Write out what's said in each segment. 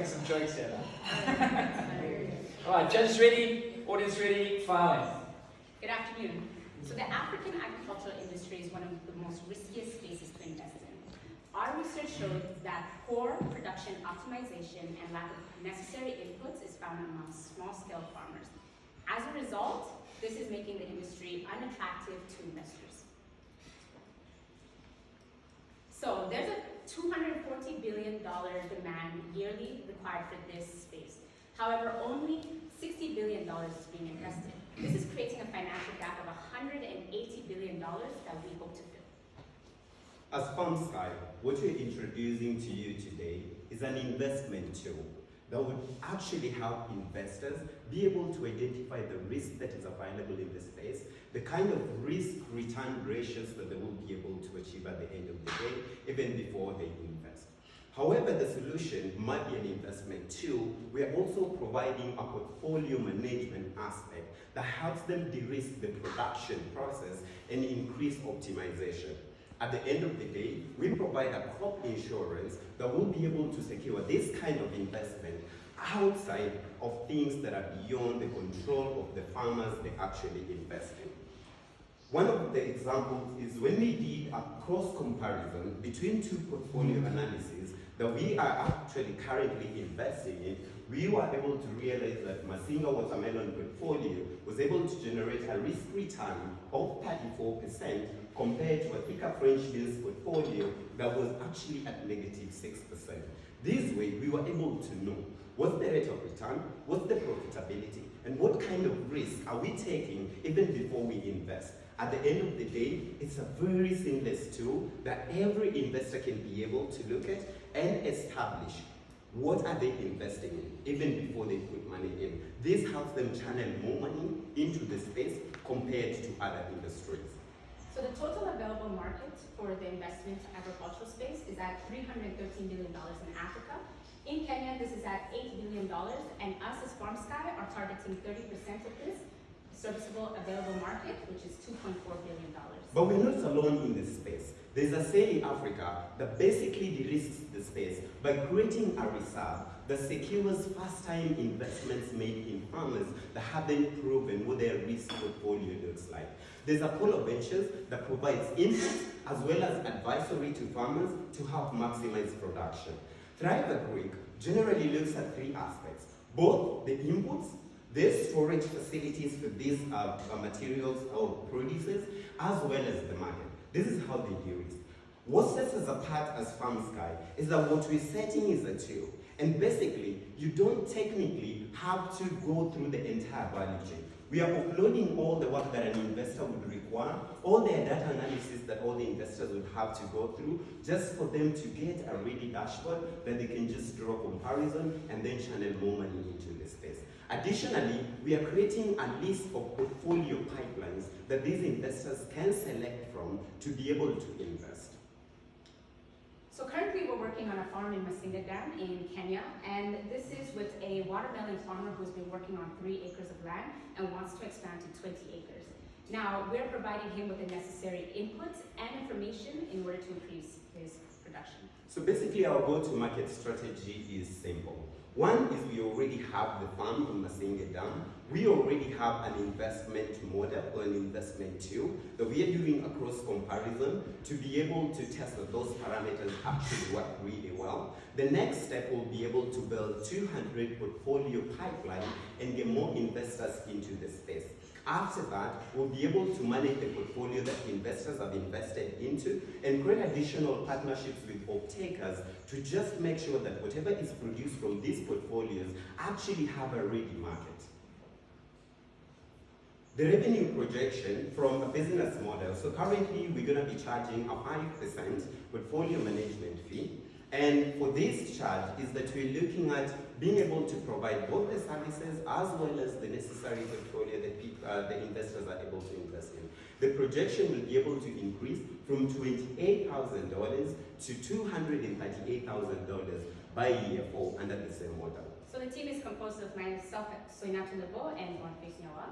some jokes here. All right, judges ready, audience ready, fire away. Good afternoon. So the African agricultural industry is one of the most riskiest spaces to invest in. Our research showed that poor production optimization and lack of necessary inputs is found among small-scale farmers. As a result, this is making the industry unattractive to investors. So there's a $240 billion demand yearly required for this space. However, only $60 billion is being invested. This is creating a financial gap of $180 billion that we hope to fill. As Farmsky, what we're introducing to you today is an investment tool that would actually help investors be able to identify the risk that is available in the space, the kind of risk-return ratios that they will be able to achieve at the end of the day, even before they invest. However, the solution might be an investment tool. We are also providing a portfolio management aspect that helps them de-risk the production process and increase optimization. At the end of the day, we provide a crop insurance that will be able to secure this kind of investment outside of things that are beyond the control of the farmers they actually invest in. One of the examples is when we did a cross comparison between two portfolio analyses that we are actually currently investing in, we were able to realize that Masinga watermelon portfolio was able to generate a risk return of 34% compared to a Thika French beans portfolio that was actually at negative 6%. This way, we were able to know what's the rate of return, what's the profitability, and what kind of risk are we taking even before we invest. At the end of the day, it's a very seamless tool that every investor can be able to look at and establish what are they investing in, even before they put money in. This helps them channel more money into the space compared to other industries. So the total available market for the investment agricultural space is at $313 billion in Africa. In Kenya, this is at $8 billion, and us as Farmsky are targeting 30% of this serviceable available market, which is $2.4 billion. But we're not alone in this space. There's a sale in Africa that basically de-risks the space by creating a reserve that secures first-time investments made in farmers that haven't proven what their risk portfolio looks like. There's Apollo Ventures that provides inputs as well as advisory to farmers to help maximize production. Thrive Agri generally looks at three aspects: both the inputs, the storage facilities for these materials or produces, as well as the market. This is how they do it. What sets us apart as Farmsky is that what we're setting is a tool. And basically, you don't technically have to go through the entire value chain. We are uploading all the work that an investor would require, all the data analysis that all the investors would have to go through, just for them to get a ready dashboard that they can just draw comparison and then channel more money into the space. Additionally, we are creating a list of portfolio pipelines that these investors can select from to be able to invest. So currently we're working on a farm in Masinga Dam in Kenya, and this is with a watermelon farmer who's been working on 3 acres of land and wants to expand to 20 acres. Now, we're providing him with the necessary inputs and information in order to increase his production. So basically our go-to-market strategy is simple. One is we already have the farm in Masinga Dam. We already have an investment model or an investment tool that we are doing a cross comparison to be able to test that those parameters actually work really well. The next step will be able to build 200 portfolio pipeline and get more investors into the space. After that, we'll be able to manage the portfolio that investors have invested into and create additional partnerships with off-takers to just make sure that whatever is produced from these portfolios actually have a ready market. The revenue projection from a business model. So currently, we're going to be charging a 5% portfolio management fee. And for this charge is that we're looking at being able to provide both the services as well as the necessary portfolio that the investors are able to invest in. The projection will be able to increase from $28,000 to $238,000 by year 4 under the same model. So the team is composed of myself, Soinatu Lebo, and Boniface Nyawa.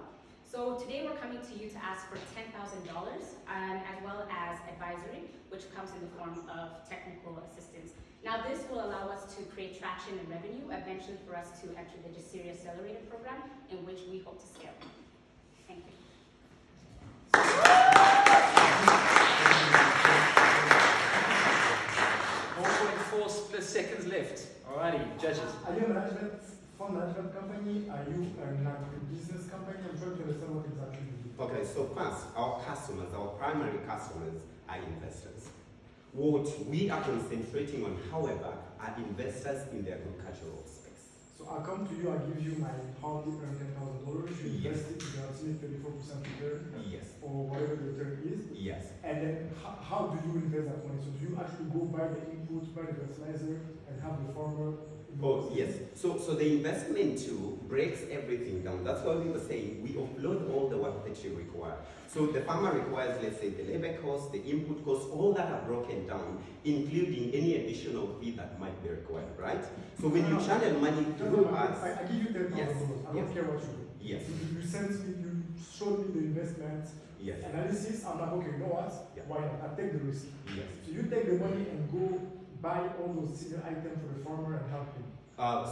So today we're coming to you to ask for $10,000 as well as advisory, which comes in the form of technical assistance. Now this will allow us to create traction and revenue, eventually for us to enter the Series Accelerator program, in which we hope to scale. Thank you. 1.4 split seconds left. Alrighty, judges. Are you a fund management company? Are you an agribusiness company? I'm trying to understand what exactly you do. Okay, so first, our customers, our primary customers are investors. What we are concentrating on, however, are investors in the agricultural space. So I come to you, I give you my hardly earned $10,000, you Yes. invest it, you guarantee 34% return, Yes. or whatever the return is. Yes. And then how do you invest that money? So do you actually go buy the input, buy the fertilizer, and have the farmer? Oh, yes. So the investment tool breaks everything down. That's why we were saying we offload all the work that you require. So the farmer requires, let's say, the labor costs, the input costs, all that are broken down, including any additional fee that might be required, right? So when you channel money through us, I give you $10,000. Yes. I don't Yes. care what you do. Yes. You sent me, you showed me the investment yes, analysis. I'm like, okay, you know what? Yeah. Why not? I take the risk. yes. So you take the money and go buy all those single items for the farmer and help him.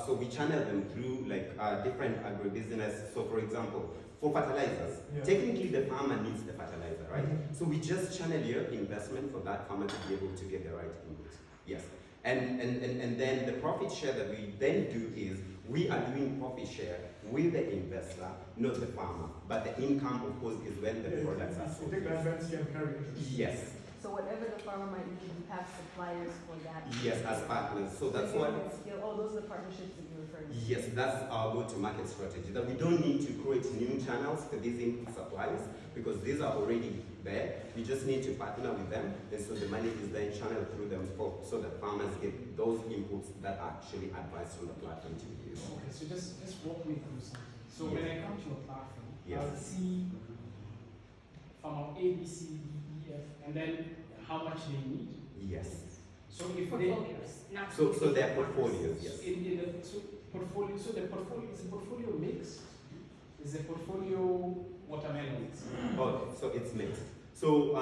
So we channel them through like different agribusiness. So for example, for fertilizers, Yeah. technically the farmer needs the fertilizer, right? Mhm. So we just channel your investment for that farmer to be able to get the right input. Yes. And then the profit share that we then do is we are doing profit share with the investor, not the farmer. But the income, of course, is when the products are So sold. take the advantage and carry it. Yes. So whatever the farmer might need, you have suppliers for that. Yes, as partners. So that's you why. can scale. Oh, those are the partnerships that you're referring to. Yes, that's our go-to-market strategy. That we don't need to create new channels for these input suppliers because these are already there. We just need to partner with them, and so the money is then channeled through them so that farmers get those inputs that are actually advised on the platform to use. Okay, so just walk me through something. So Yes. when I come to your platform, Yes. I'll see farmer A, B, C, D, E, F, and then how much they need. Yes. So if they Portfolios, not So specific their partners. portfolios, yes. in the portfolio, so the portfolio is the portfolio mixed. Is the portfolio watermelons? Okay, so it's mixed. So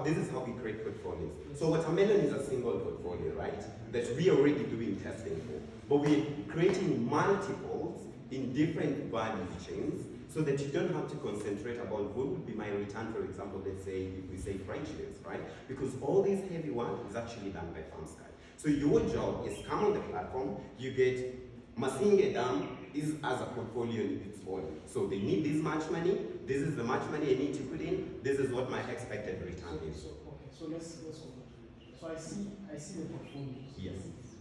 this is how we create portfolios. So watermelon is a single portfolio, right? That we are already doing testing for. But we're creating multiples in different value chains so that you don't have to concentrate about what would be my return, for example, let's say if we say French beans, right? Because all this heavy work is actually done by Farmsky. So your job is come on the platform, you get Masinge Dam is as a portfolio in its volume. So they need this much money, this is the much money I need to put in, this is what my expected return is. Okay, so let's go through. So I see the portfolios. Yes.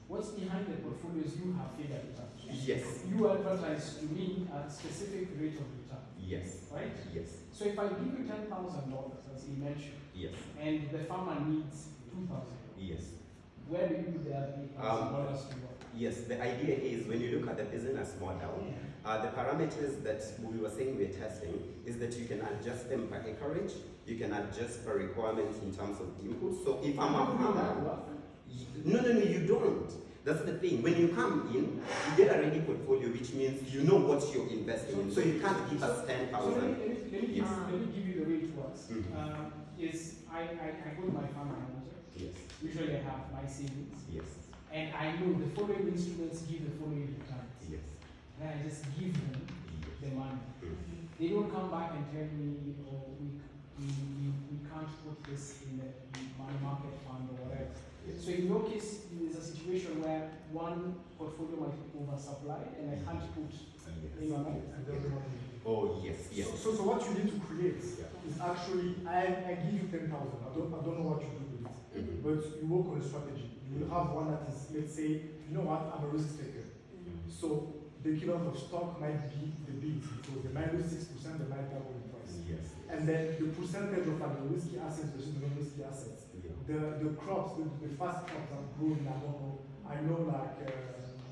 What's behind the portfolios you have figured it out? Yes. You advertise to me a specific rate of return, Yes. right? Yes. So if I give you $10,000, as you mentioned, Yes. and the farmer needs $2,000, Yes. where do you put the other $8,000 to work? Yes. The idea is when you look at the business model, the parameters that we were saying we're testing is that you can adjust them per acreage, you can adjust per requirements in terms of input. So if I'm a farmer, no, you don't. That's the thing. When you come in, you get a ready portfolio, which means you know what you're investing in. So you can't give us So 10,000. let me Yes. give you the way it works. Mhm. I go to my farm manager. Yes. Usually I have my savings, Yes. and I know the following instruments give the following returns. Yes. Then I just give them the money. Mhm. They don't come back and tell me, oh, we can't put this in the money market fund or whatever. Yes. So in your case, there's a situation where one portfolio might be oversupplied and I can't put any Yes. money. And then the money. Oh yes. Yes. So what you need to create Yeah. is actually, I give you 10,000. I don't know what you do with it, Mhm. but you work on a strategy. You will have one that is, let's say, you know what, I'm a risk taker. So the kilogram of stock might be the bid because they might lose 6%, they might double in price. Yes. And then the percentage of like the risky assets versus the non-risky assets. Yeah. The crops, the fast crops that grow in, I know like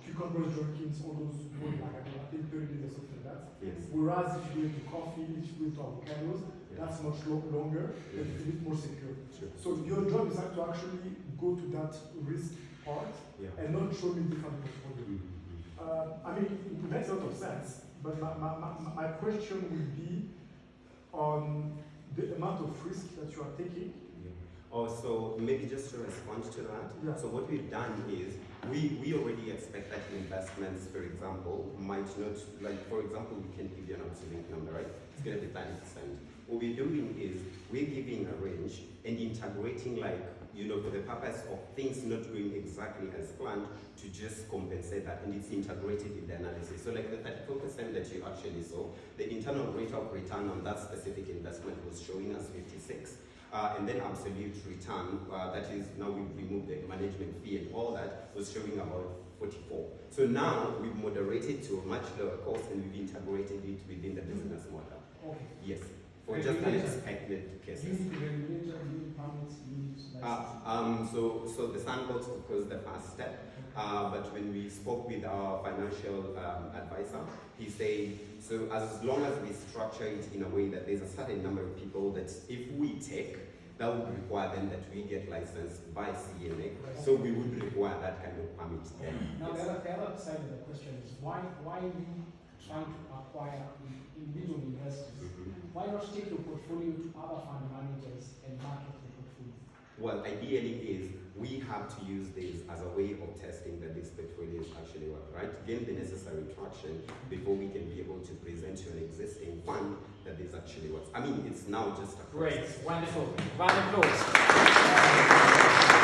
cucumbers, jerkins, all those grow in like I think 30 days or something like that. Yes. Whereas if you go into coffee, if you go into avocados, Yeah. that's much longer, but it's a bit more secure. Sure. So your job is like to actually go to that risk part Yeah. and not show me different portfolio. Mhm. I mean, it makes a lot of sense, but my question will be on the amount of risk that you are taking. Yeah. Also, maybe just to respond to that. Yeah. So what we've done is we already expect that investments, for example, might not, like for example, we can give you an absolute number, right? It's going to be 30%. What we're doing is we're giving a range and integrating, like, you know, for the purpose of things not going exactly as planned, to just compensate that, and it's integrated in the analysis. So like the 34% that you actually saw, the internal rate of return on that specific investment was showing us 56. And then absolute return, that is, now we've removed the management fee and all that, was showing about 44. So now we've moderated to a much lower cost and we've integrated it within the business model. Okay. Yes, for just unexpected Do you cases. need regulator, do you need permits, do you need licenses? So the sandbox, of course, the first step. But when we spoke with our financial advisor, he said, so as long as we structure it in a way that there's a certain number of people that if we take, that would require then that we get licensed by CMA. So we would require that kind of permit then. Now, Yes. the other side of the question is why are you trying to acquire individual investors? Mhm. Why not take your portfolio to other fund managers and market the portfolio? Well, ideally is we have to use this as a way of testing that this portfolio is actually work, right? Gain the necessary traction before we can be able to present to an existing fund that this actually works. I mean, it's now just a Great, process. wonderful. Round of applause.